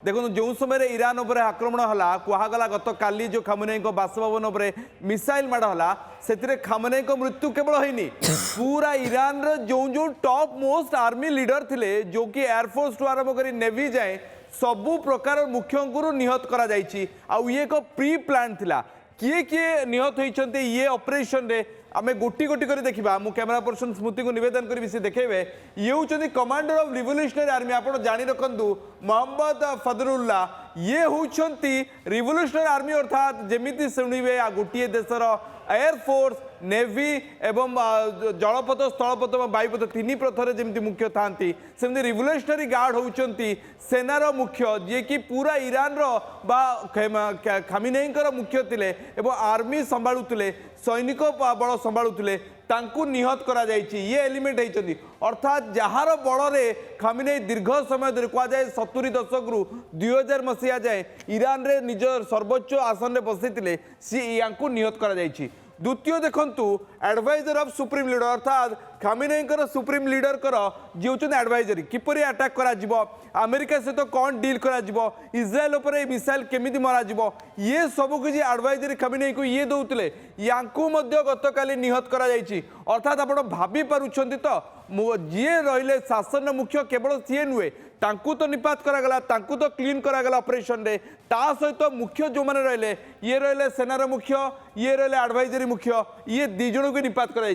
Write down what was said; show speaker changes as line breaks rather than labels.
देखो जो समय इरान उपर आक्रमण है कहगला गत काली जो खामनेई बासभवन उपर मिसाइल माड़ है से खामनेई मृत्यु केवल होनी पूरा ईरान जो जो टॉप मोस्ट आर्मी लीडर थिले जो कि एयरफोर्स टू आरंभ कर नेवी जाए सबु प्रकार मुख्य निहत करा जायछि आउ ये एक प्री प्लान थिला किए किए निहत होइछन्ते ये ऑपरेशन रे आमे गोटी गोटी कर देखा मु कैमरा पर्सन स्मृति को निवेदन करी से देखेबे ये होचंती कमांडर ऑफ रिवोल्यूशनरी आर्मी आपण जानि रखंतु मोहम्मद फदरुल्ला ये होचंती रिवोल्यूशनरी आर्मी अर्थात जेमिति सुनिबे आ गोटिए देशर एयरफोर्स नेवी एवं जलपथ स्थलपथ वायुपथ तीन पथर जमी मुख्य था सेमती रिवोल्यूशनरी गार्ड होती सेनार मुख्य जी कि पूरा ईरान खामिनेई मुख्य थे आर्मी संभालुले सैनिक बल संभालुले तांकु निहत करा जायछि ये एलिमेंट होती अर्थात जार बल खामिनेई दीर्घ समय धरी कहुए 70 दशक रु 2000 मसीहा जाए ईरान रे निज सर्वोच्च आसन में बसई सी या निहत करा जायछि। द्वितीय देखंतु एडवाइजर ऑफ सुप्रीम लीडर अर्थात खामिनेई सुप्रीम लीडर कर जी होचन एडवाइजरी किपरि अटैक करा जिवो अमेरिका सहित कौन डील करा जिवो इज्राएल उपर मिसाइल केमिति मरा जिवो ये सब किसी एडवाइजरी खामिनेई को ये दौले यांकु मध्य गतकाली निहत करा जायछि अर्थात आपण भाभी पारुछंती तो जी रहिले शासन मुख्य केवल सी नुहे तांकु तो निपात करागला तांकु तो क्लीन करागला ऑपरेशन रे ता सहित मुख्य जो माने रहिले ये रहिले सेनार मुख्य ये रहिले एडवाइजरी मुख्य ये दी जन को निपात कराई